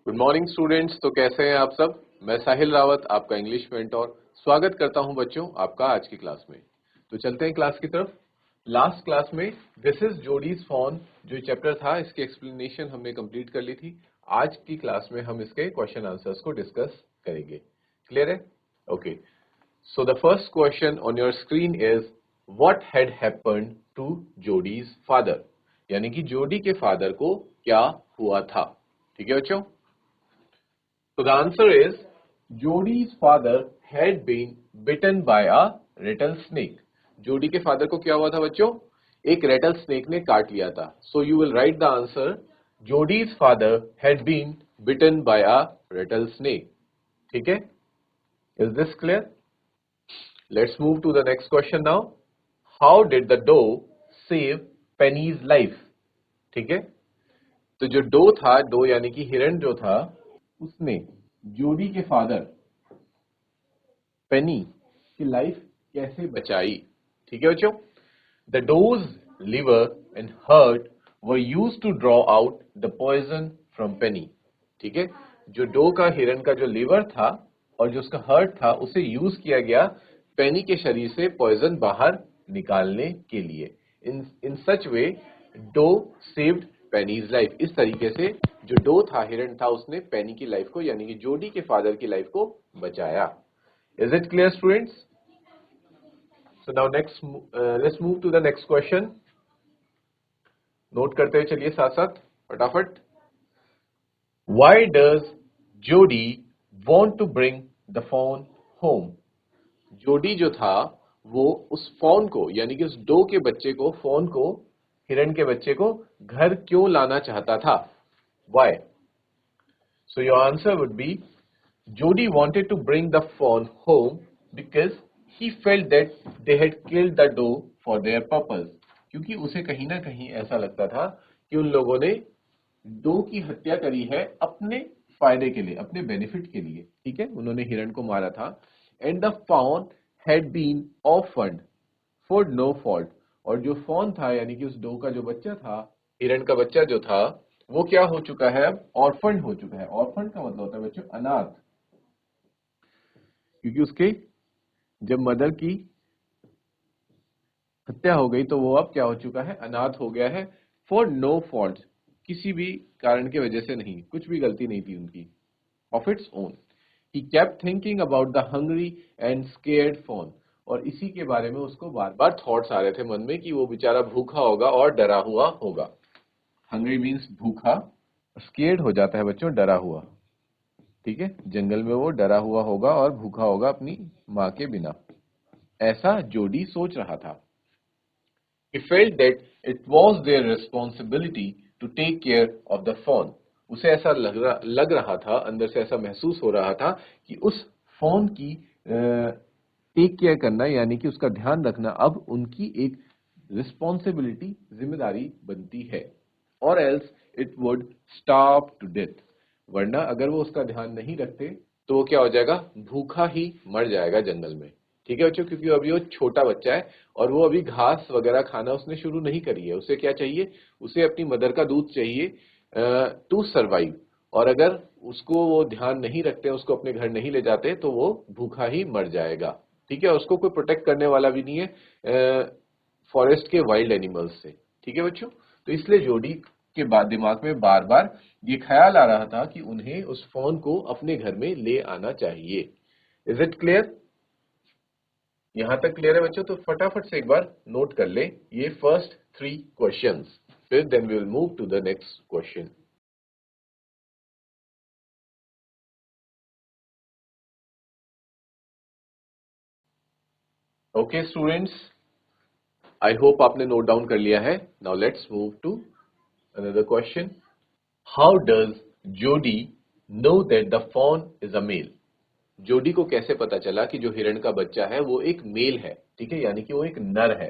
Good morning students. तो कैसे हैं आप सब। मैं साहिल रावत, आपका इंग्लिश मेंटोर, स्वागत करता हूं बच्चों आपका आज की क्लास में। तो चलते हैं क्लास की तरफ। लास्ट क्लास में दिस इज जोडीज फोन जो चैप्टर था, इसकी एक्सप्लेनेशन हमने कंप्लीट कर ली थी। आज की क्लास में हम इसके क्वेश्चन आंसर्स को डिस्कस करेंगे। क्लियर है? Okay. So the first question on your screen is what had happened to Jody's father, यानी कि जोडी के फादर को क्या हुआ था। ठीक है बच्चों। So the answer is Jodi's father had been bitten by a rattlesnake. जोडी के फादर को क्या हुआ था बच्चों? एक रेटल स्नेक ने काट लिया था। So you will write the answer Jodi's father had been bitten by a rattlesnake. ठीक है? Is this clear? Let's move to the next question now. How did the doe save Penny's life? ठीक है? तो जो dough था, dough यानी कि हिरण जो था, उसने जोडी के फादर पेनी की लाइफ कैसे बचाई। ठीक है बच्चों। The dose liver and heart were use to draw out the poison from Penny. ठीक है। जो डो का, हिरण का जो लिवर था और जो उसका हार्ट था, उसे यूज किया गया पेनी के शरीर से पॉइजन बाहर निकालने के लिए। इन सच वे डो सेव्ड पेनीज लाइफ। इस तरीके से जो डो था, हिरण था, उसने पेनी की लाइफ को, यानी कि जोडी के फादर की लाइफ को बचाया। Is it clear, students? So now let's move to the next question. Note करते हुए चलिए साथ साथ फटाफट। Why does Jody want to bring the fawn home? जोडी जो था वो उस फॉन को, यानी कि उस डो के बच्चे को, फॉन को, हिरण के बच्चे को घर क्यों लाना चाहता था? Why? So your answer would be Jody wanted to bring the fawn home because he felt that they had killed the doe for their purpose. क्योंकि उसे कहीं ना कहीं ऐसा लगता था कि उन लोगों ने डो की हत्या करी है अपने फायदे के लिए, अपने बेनिफिट के लिए। ठीक है, उन्होंने हिरण को मारा था। And the fawn had been orphaned for no fault. और जो फॉन था, यानी कि उस डो का जो बच्चा था, हिरण का बच्चा जो था, वो क्या हो चुका है? अब ऑर्फन हो चुका है। ऑर्फन का मतलब होता है बच्चों अनाथ, क्योंकि उसके जब मदर की हत्या हो गई तो वो अब क्या हो चुका है? अनाथ हो गया है। फॉर नो फॉल्ट, किसी भी कारण की वजह से नहीं, कुछ भी गलती नहीं थी उनकी, of its own. He kept thinking about the hungry and scared fawn. और इसी के बारे में उसको बार बार थॉट्स आ रहे थे मन में कि वो बेचारा भूखा होगा और डरा हुआ होगा। हंग्री मीन्स भूखा, स्केर्ड हो जाता है बच्चों डरा हुआ। ठीक है, जंगल में वो डरा हुआ होगा और भूखा होगा अपनी माँ के बिना, ऐसा जोडी सोच रहा था। He felt that it was their responsibility to take care of the fawn. उसे ऐसा लग रहा था, अंदर से ऐसा महसूस हो रहा था कि उस फॉन की टेक केयर करना, यानी कि उसका ध्यान रखना, अब उनकी एक रिस्पॉन्सिबिलिटी, जिम्मेदारी बनती है। Or else it would starve to death. वरना अगर वो उसका ध्यान नहीं रखते तो वो क्या हो जाएगा? भूखा ही मर जाएगा जंगल में। ठीक है बच्चों, क्योंकि अभी वो छोटा बच्चा है और वो अभी घास वगैरह खाना उसने शुरू नहीं करी है। उसे क्या चाहिए? उसे अपनी मदर का दूध चाहिए टू सरवाइव। और अगर उसको वो ध्यान नहीं रखते, उसको अपने घर नहीं ले जाते, तो वो भूखा ही मर जाएगा। ठीक है, उसको कोई प्रोटेक्ट करने वाला भी नहीं है फॉरेस्ट के वाइल्ड एनिमल्स से। ठीक है बच्चों। तो इसलिए जोडी के बाद दिमाग में बार बार ये ख्याल आ रहा था कि उन्हें उस फॉन को अपने घर में ले आना चाहिए। Is it clear? यहां तक क्लियर है बच्चों? तो फटाफट से एक बार नोट कर ले ये फर्स्ट 3 क्वेश्चंस, फिर then we will move to the next question. Okay students, I hope आपने नोट डाउन कर लिया है। Now let's move to another question. How does Jody know that the fawn is a male? Jody को कैसे पता चला कि जो हिरण का बच्चा है वो एक मेल है? ठीक है, यानी कि वो एक नर है।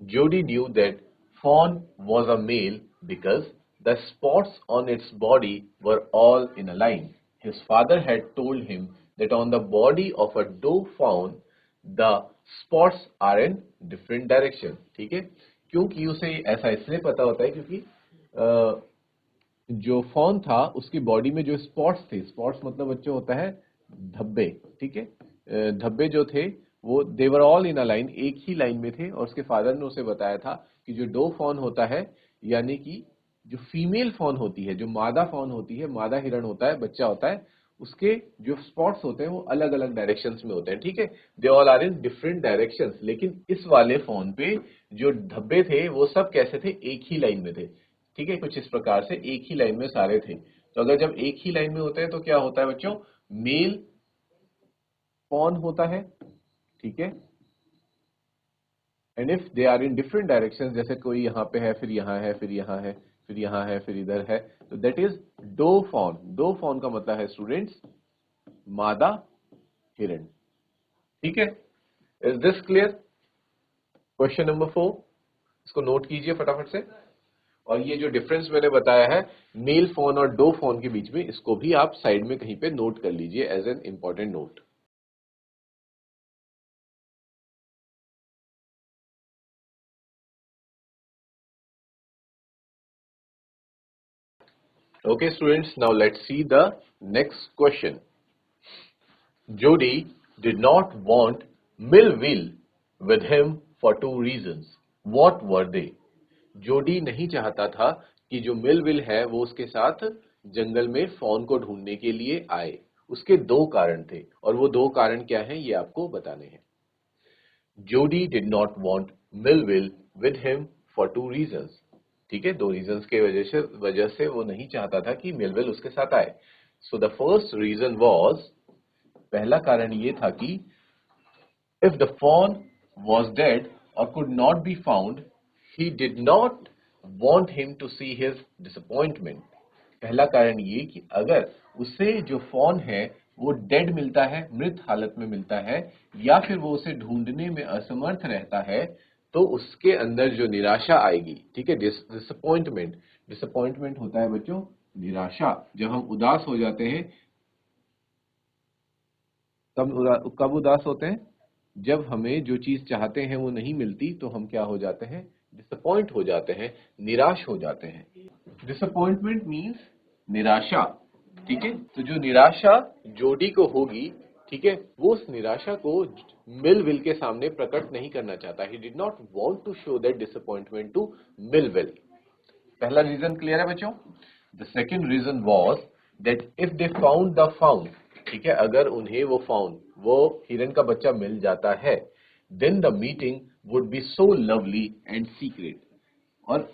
Jody knew that Fawn was a male because the spots on its body were all in a line. His father had told him that on the body of a doe fawn, the spots are in different direction. ठीक है, क्योंकि उसे ऐसा इसलिए पता होता है क्योंकि जो फॉन था उसकी बॉडी में जो स्पॉट्स थे, स्पॉट्स मतलब बच्चों होता है धब्बे, ठीक है, धब्बे जो थे वो देवर ऑल इन अ लाइन, एक ही लाइन में थे। और उसके फादर ने उसे बताया था कि जो डो फॉन होता है, यानी कि जो फीमेल फॉन होती है, जो मादा फॉन होती है, मादा हिरण होता है, बच्चा होता है, उसके जो स्पॉट्स होते हैं वो अलग अलग डायरेक्शंस में होते हैं, ठीक है, they all are in different directions. लेकिन इस वाले फॉन पे जो धब्बे थे वो सब कैसे थे, एक ही लाइन में थे, ठीक है, कुछ इस प्रकार से एक ही लाइन में सारे थे। तो अगर जब एक ही लाइन में होते हैं तो क्या होता है बच्चों, मेल फॉन होता है, ठीक है, and if they are in different direction, जैसे कोई यहाँ पे है, फिर यहाँ है, फिर यहाँ है, फिर यहाँ है, फिर इधर है, तो that is doe fawn. Doe fawn का मतलब है स्टूडेंट्स मादा हिरण, ठीक है। Is this clear? Question number 4, इसको नोट कीजिए फटाफट से। और ये जो डिफरेंस मैंने बताया है मेल फोन और डो फोन के बीच में, इसको भी आप साइड में कहीं पे नोट कर लीजिए as an important note. Okay, students, now let's see the next question. Jody did not want Millville with him for two reasons. What were they? जोडी नहीं चाहता था कि जो मिलविल है वो उसके साथ जंगल में फॉन को ढूंढने के लिए आए। उसके दो कारण थे और वो दो कारण क्या हैं ये आपको बताने हैं। जोडी did not want Millville with him for two reasons, ठीक है, दो रीजंस के वजह से वो नहीं चाहता था कि मिलविल उसके साथ आए। So the first reason was, पहला कारण ये था कि if the fawn was dead or could not be found, he did not want him to see his disappointment. पहला कारण ये कि अगर उसे जो फॉन है वो डेड मिलता है, मृत हालत में मिलता है, या फिर वो उसे ढूंढने में असमर्थ रहता है, तो उसके अंदर जो निराशा आएगी, ठीक है, डिसअपॉइंटमेंट। डिसअपॉइंटमेंट होता है बच्चों निराशा, जब हम उदास हो जाते हैं। कब उदास होते हैं? जब हमें जो चीज चाहते हैं वो नहीं मिलती तो हम क्या हो जाते हैं, डिसअपॉइंट हो जाते हैं, निराश हो जाते हैं। डिसअपॉइंटमेंट मीन्स निराशा, ठीक है। तो जो निराशा जोडी को होगी, ठीक है, वो उस निराशा को मिलविल के सामने प्रकट नहीं करना चाहता। He did not want to show that disappointment to Millwheel. पहला रीजन क्लियर है बच्चों। The second reason was that if they found the found, ठीक है, अगर उन्हें वो फाउंड, वो हिरन का बच्चा मिल जाता है, then the meeting would be so lovely and secret. और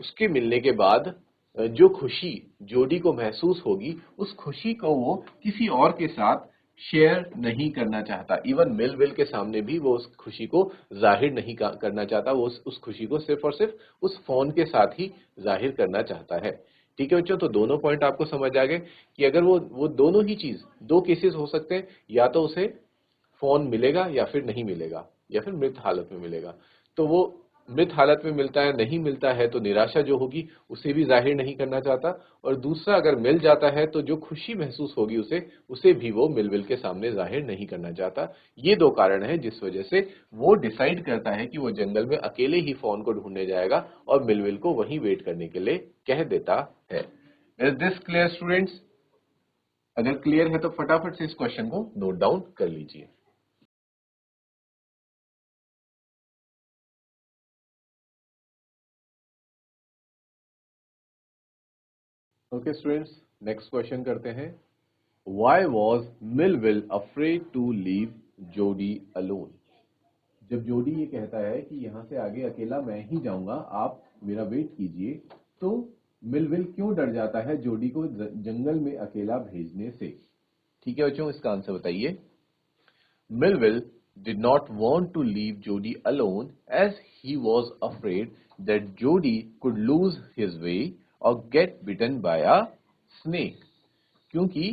उसके मिलने के बाद जो खुशी जोडी को महसूस होगी, उस खुशी को वो किसी और के साथ शेयर नहीं करना चाहता। इवन मिलविल के सामने भी वो उस खुशी को जाहिर नहीं करना चाहता। वो उस खुशी को सिर्फ और सिर्फ उस फोन के साथ ही जाहिर करना चाहता है। ठीक है बच्चों, तो दोनों पॉइंट आपको समझ आ गए कि अगर वो दोनों ही चीज, दो केसेस हो सकते हैं, या तो उसे फोन मिलेगा या फिर नहीं मिलेगा, या फिर मृत हालत में मिलेगा। तो वो मृत हालत में मिलता है, नहीं मिलता है तो निराशा जो होगी उसे भी जाहिर नहीं करना चाहता। और दूसरा, अगर मिल जाता है तो जो खुशी महसूस होगी उसे भी वो मिलविल के सामने जाहिर नहीं करना चाहता। ये दो कारण हैं जिस वजह से वो डिसाइड करता है कि वो जंगल में अकेले ही फोन को ढूंढने जाएगा और मिलविल को वहीं वेट करने के लिए कह देता है। Is this clear students? अगर क्लियर है तो फटाफट से इस क्वेश्चन को नोट डाउन कर लीजिए। ओके स्टूडेंट्स, नेक्स्ट क्वेश्चन करते हैं। Why was Millwheel afraid to leave Jody alone? जब जोडी ये कहता है कि यहां से आगे अकेला मैं ही जाऊंगा, आप मेरा वेट कीजिए, तो मिलविल क्यों डर जाता है जोडी को जंगल में अकेला भेजने से? ठीक है बच्चों, इसका आंसर बताइए। Melville did not want to leave Jody alone as he was afraid that Jody could lose his way or get bitten by a snake. क्योंकि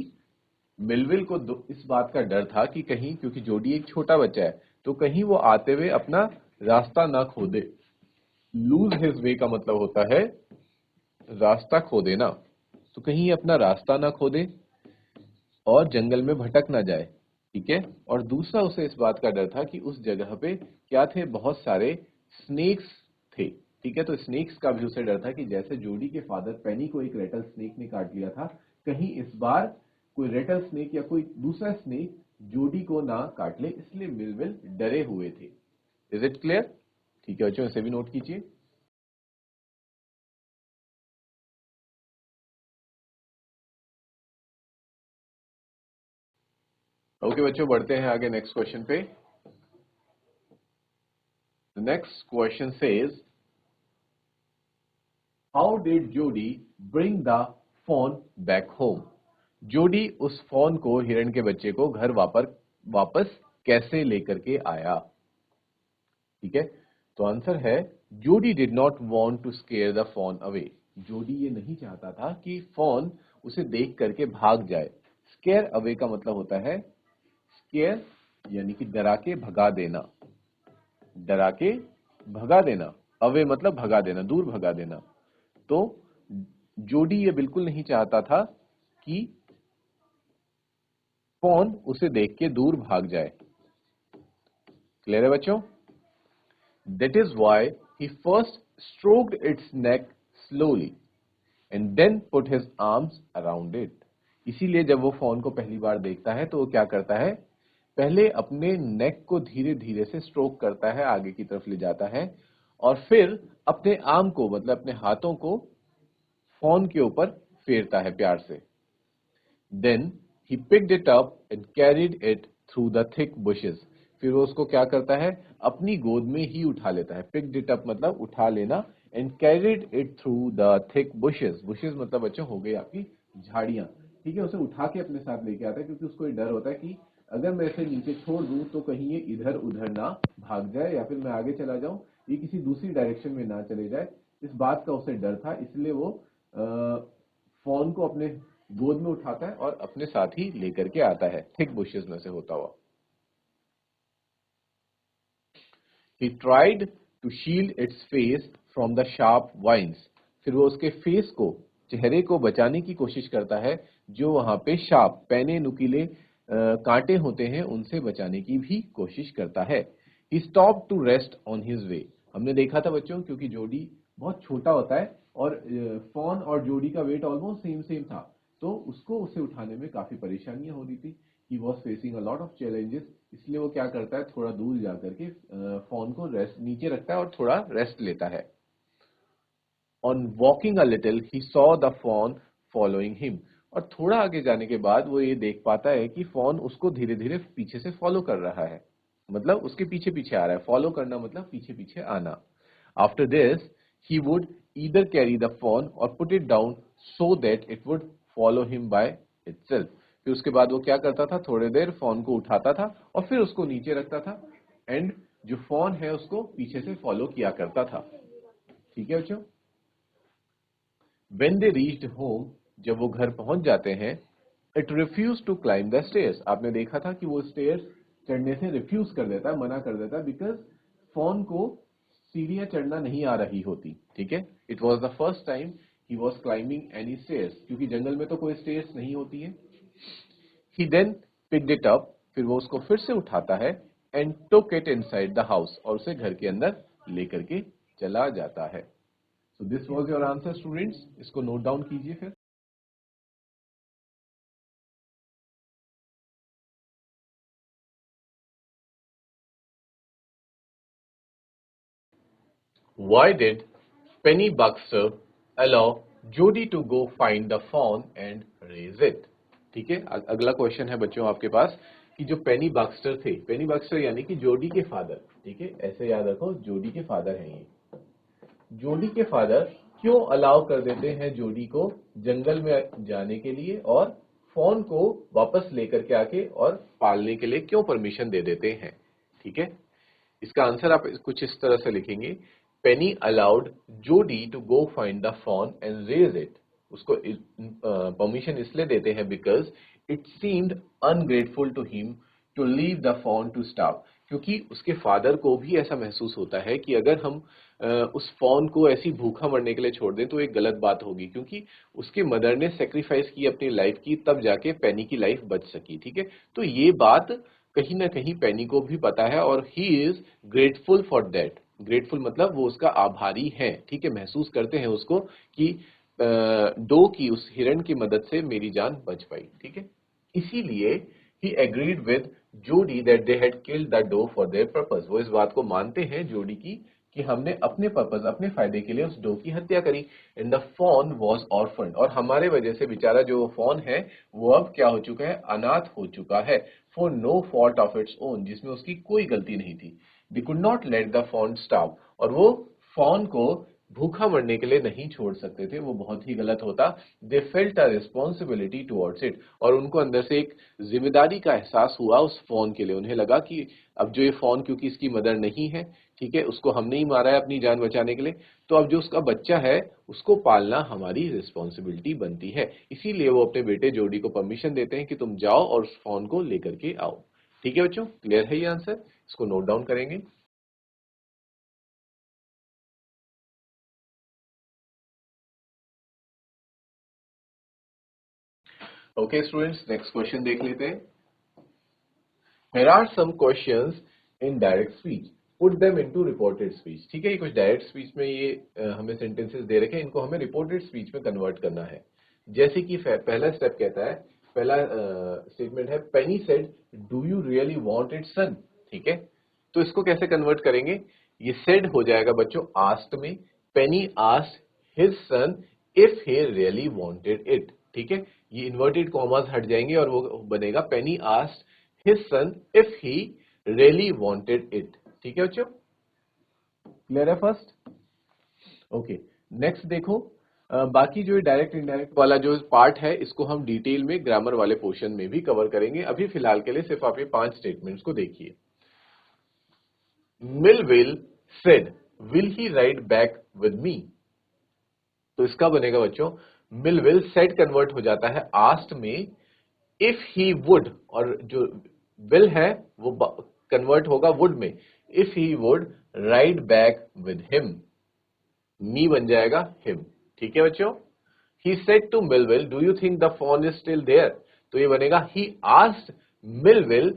मिलविल को इस बात का डर था कि कहीं, क्योंकि जोडी एक छोटा बच्चा है, तो कहीं वो आते हुए अपना रास्ता ना खो दे। लूज हिज वे का मतलब होता है रास्ता खो देना, तो कहीं अपना रास्ता ना खो दे और जंगल में भटक ना जाए, ठीक है। और दूसरा, उसे इस बात का डर था कि उस जगह पे क्या थे, बहुत सारे स्नेक्स थे, ठीक है, तो स्नेक्स का भी उसे डर था कि जैसे जोडी के फादर पेनी को एक रेटल स्नेक ने काट लिया था, कहीं इस बार कोई रेटल स्नेक या कोई दूसरा स्नेक जोडी को ना काट ले, इसलिए मिलविल डरे हुए थे। Is it clear? ठीक है बच्चों, इसे भी नोट कीजिए। ओके बच्चों, बढ़ते हैं आगे नेक्स्ट क्वेश्चन पे। The next question says, how did Jody bring the phone back home? जोडी उस फोन को, हिरण के बच्चे को घर वापस कैसे लेकर के आया? ठीक है, तो आंसर है Jody did not want to scare the fawn away. Jody ये नहीं चाहता था कि फोन उसे देख करके भाग जाए। स्केयर अवे का मतलब होता है, स्केयर यानी कि डरा के भगा देना, डरा के भगा देना, अवे मतलब भगा देना, दूर भगा देना। तो जोडी ये बिल्कुल नहीं चाहता था कि फोन उसे देख के दूर भाग जाए। क्लियर है बच्चों? That is why he first stroked its neck slowly and then put his arms around it. इसीलिए जब वो फोन को पहली बार देखता है तो वो क्या करता है, पहले अपने नेक को धीरे धीरे से स्ट्रोक करता है, आगे की तरफ ले जाता है, और फिर अपने आर्म को मतलब अपने हाथों को फोन के ऊपर फेरता है प्यार से। Then he picked it up and carried it through the thick bushes. फिर वो उसको क्या करता है, अपनी गोद में ही उठा लेता है। picked it up मतलब उठा लेना, and carried it through the thick bushes. bushes मतलब बच्चों हो गई आपकी झाड़ियां। ठीक है, उसे उठा के अपने साथ लेके आता है, क्योंकि उसको ये डर होता है कि अगर मैं इसे नीचे छोड़ दूं तो कहीं ये इधर उधर ना भाग जाए, या फिर मैं आगे चला जाऊं ये किसी दूसरी डायरेक्शन में ना चले जाए। इस बात का उसे डर था, इसलिए वो फोन को अपने गोद में उठाता है और अपने साथ ही लेकर के आता है, थिक बुशेस में से होता हुआ। He tried to shield its face from the sharp vines. फिर वो उसके फेस को, चेहरे को बचाने की कोशिश करता है, जो वहां पे शार्प, पैने नुकीले कांटे होते हैं, उनसे बचाने की भी कोशिश करता है। He stopped to rest on his way. हमने देखा था बच्चों, क्योंकि जोडी बहुत छोटा होता है और फॉन और जोडी का वेट ऑलमोस्ट सेम सेम था, तो उसको उसे उठाने में काफी परेशानियां हो रही थी। He was facing a lot of challenges, इसलिए वो क्या करता है, थोड़ा दूर जाकर के फोन को रेस्ट नीचे रखता है और थोड़ा रेस्ट लेता है। On walking a little, he saw the fawn following him. और थोड़ा आगे जाने के बाद वो ये देख पाता है कि फॉन उसको धीरे धीरे पीछे से फॉलो कर रहा है, मतलब उसके पीछे पीछे आ रहा है। फॉलो करना मतलब पीछे पीछे आना। After this, he would either carry the fawn or put it down so that it would follow him by itself. फिर उसके बाद वो क्या करता था, थोड़ी देर फॉन को उठाता था और फिर उसको नीचे रखता था, एंड जो फॉन है उसको पीछे से फॉलो किया करता था। ठीक है बच्चों? When they reached home, जब वो घर पहुंच जाते हैं, it refused to climb the stairs. आपने देखा था कि वो स्टेयर्स चढ़ने से रिफ्यूज कर देता है, मना कर देता है, बिकॉज फोन को सीढ़ियां चढ़ना नहीं आ रही होती। ठीक है, it was the first time he was climbing any stairs, क्योंकि जंगल में तो कोई स्टेयर्स नहीं होती है। He then picked it up, फिर वो उसको फिर से उठाता है, and took it inside the house, और उसे घर के अंदर लेकर के चला जाता है। So this was your answer students, इसको नोट डाउन कीजिए फिर। Why did Penny Buxter allow Jody to go find the fawn and raise it? ठीक है, अगला क्वेश्चन है बच्चों आपके पास कि जो पेनी बक्स्टर थे, पेनी बक्स्टर यानी कि जोडी के फादर, ठीक है, ऐसे याद रखो, जोडी के फादर हैं ये। जोडी के फादर क्यों अलाउ कर देते हैं जोडी को जंगल में जाने के लिए, और फॉन को वापस लेकर के आके और पालने के लिए क्यों परमिशन दे देते हैं? ठीक है, इसका आंसर आप कुछ इस तरह से लिखेंगे, Penny allowed Jody to go find the fawn and raise it. उसको परमिशन इसलिए देते हैं because it seemed ungrateful to him to leave the fawn to starve, क्योंकि उसके फादर को भी ऐसा महसूस होता है कि अगर हम उस फॉन को ऐसी भूखा मरने के लिए छोड़ दें तो एक गलत बात होगी, क्योंकि उसके मदर ने सेक्रीफाइस की अपनी लाइफ की, तब जाके पेनी की लाइफ बच सकी। ठीक है, तो ये बात कहीं ना कहीं पेनी को भी पता है और he is grateful for that, grateful मतलब वो उसका आभारी है, ठीक है, महसूस करते हैं उसको कि डो की, उस हिरण की मदद से मेरी जान बच पाई, ठीक है। इसीलिए ही agreed with Jody that they had killed the doe for their purpose. वो इस बात को मानते हैं जोडी की कि हमने अपने पर्पस, अपने फायदे के लिए उस डो की हत्या करी। एंड द फॉन वाज ऑर्फन्ड, और हमारे वजह से बेचारा जो फॉन है वो अब क्या हो चुका है, अनाथ हो चुका है। For no fault of its own, जिसमें उसकी कोई गलती नहीं थी। They could not let the fawn starve, और वो फॉन को भूखा मरने के लिए नहीं छोड़ सकते थे, वो बहुत ही गलत होता। They felt a responsibility towards it, और उनको अंदर से एक जिम्मेदारी का एहसास हुआ उस फोन के लिए। उन्हें लगा कि अब जो ये फोन, क्योंकि इसकी मदर नहीं है, ठीक है, उसको हमने ही मारा है अपनी जान बचाने के लिए, तो अब जो उसका बच्चा है उसको पालना हमारी रिस्पॉन्सिबिलिटी बनती है। इसीलिए वो अपने बेटे जोडी को परमिशन देते हैं कि तुम जाओ और उस फोन को लेकर के आओ। ठीक है बच्चों, क्लियर है ये आंसर? इसको नोट डाउन करेंगे। ओके स्टूडेंट्स, नेक्स्ट क्वेश्चन देख लेते हैं। Here are some questions in direct speech. Put them into reported speech. ठीक है, ये कुछ डायरेक्ट स्पीच में ये हमें सेंटेंसेस दे रखे हैं, इनको हमें रिपोर्टेड स्पीच में कन्वर्ट करना है। जैसे कि पहला स्टेप कहता है, पहला स्टेटमेंट है, Penny said do you really want it son. ठीक है, तो इसको कैसे कन्वर्ट करेंगे? ये सेड हो जाएगा बच्चों आस्क्ड में। Penny asked his son if he really wanted it. ठीक है, ये इन्वर्टेड कॉमास हट जाएंगे और वो बनेगा पेनी asked his son if he really wanted it। ठीक है बच्चों, क्लियर है फर्स्ट? ओके, नेक्स्ट देखो। बाकी जो डायरेक्ट इनडायरेक्ट वाला जो पार्ट है इसको हम डिटेल में ग्रामर वाले पोर्शन में भी कवर करेंगे। अभी फिलहाल के लिए सिर्फ आप ये 5 स्टेटमेंट्स को देखिए। Millville said will he ride back with me. तो इसका बनेगा बच्चों, मिलविल सेड कन्वर्ट हो जाता है आस्ट में, इफ ही वुड, और जो विल है वो कन्वर्ट होगा वुड में, if he would ride back with him. Me बन जाएगा हिम। ठीक है बच्चों, he said to Millwheel do you think the fawn is still there. तो ये बनेगा he asked Millwheel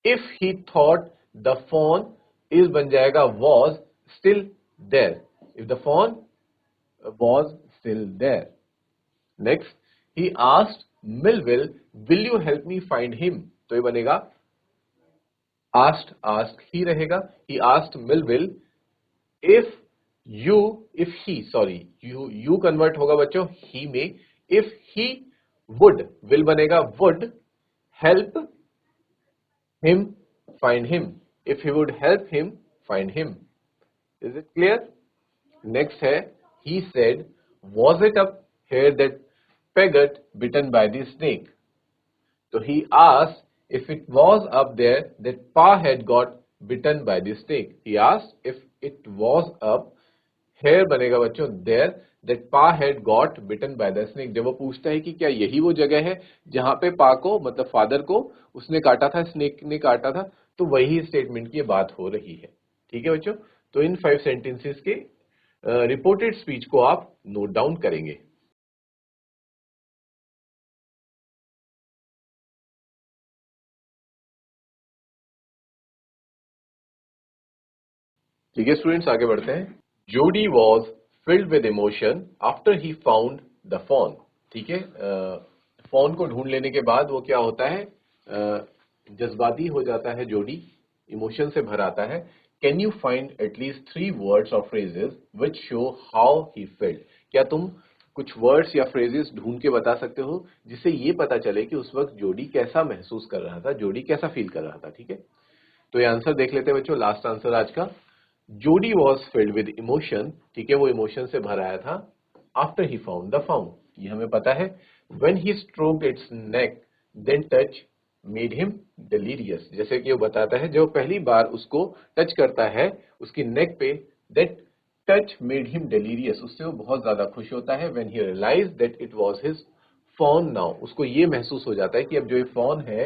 if he thought the fawn, is बन जाएगा was still there, if the fawn was still there. Next, he asked Millville, will you help me find him। तो ये बनेगा asked ही रहेगा। he asked Millville if you convert होगा बच्चों he में, if he would, will बनेगा would help him find him, if he would help him find him। is it clear? Next है, he said was it up here that Peg got bitten by the snake। So he asked if it was up there that Pa had got bitten by the snake। He asked if it was up here बनेगा बच्चों there that Pa had got bitten by the snake। जब वो पूछता है कि क्या यही वो जगह है जहां पे पा को, मतलब फादर को, उसने काटा था, स्नेक ने काटा था, तो वही स्टेटमेंट की बात हो रही है। ठीक है बच्चों, तो इन 5 सेंटेंसेस के रिपोर्टेड स्पीच को आप नोट डाउन करेंगे। ठीक है स्टूडेंट्स, आगे बढ़ते हैं। जोडी was filled with emotion after he found the phone. ठीक है, फोन को ढूंढ लेने के बाद वो क्या होता है, जज्बाती हो जाता है जोडी, इमोशन से भर आता है। Can you find at least 3 words और phrases which show how he felt. क्या तुम कुछ वर्ड्स या फ्रेजेस ढूंढ के बता सकते हो जिससे ये पता चले कि उस वक्त जोडी कैसा महसूस कर रहा था, जोडी कैसा फील कर रहा था। ठीक है, तो ये आंसर देख लेते हैं बच्चों, लास्ट आंसर आज का। जोडी वॉज फिल्ड विद इमोशन, ठीक है, वो इमोशन से भर आया था। After he found the found, ये हमें पता है। When he stroked its neck then touch made him delirious, जैसे कि वो बताता है जब पहली बार उसको टच करता है उसकी नेक पे, that touch made him delirious, उससे वो बहुत ज्यादा खुश होता है। When he realise that it was his fawn now, उसको ये महसूस हो जाता है कि अब जो ये फोन है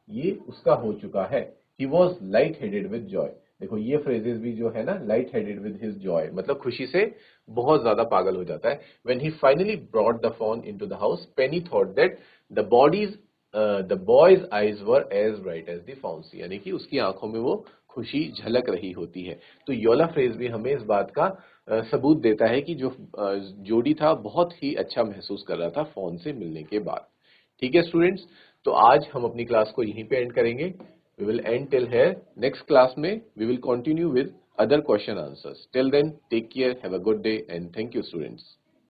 ये उसका हो चुका है। He was light headed with joy. देखो ये फ्रेजेस भी जो है ना, light headed with his joy, मतलब खुशी से बहुत ज्यादा पागल हो जाता है। When he finally brought the fawn into the house, Penny thought that the bodies the boy's eyes were as bright as the fawn's, यानी कि उसकी आंखों में वो खुशी झलक रही होती है। तो योला फ्रेज भी हमें इस बात का सबूत देता है कि जो जोड़ी था बहुत ही अच्छा महसूस कर रहा था फोन से मिलने के बाद। ठीक है स्टूडेंट्स, तो आज हम अपनी क्लास को यहीं पे एंड करेंगे। We will end till here. Next class में we will continue with other question answers. Till then, take care, have a good day, and thank you, students.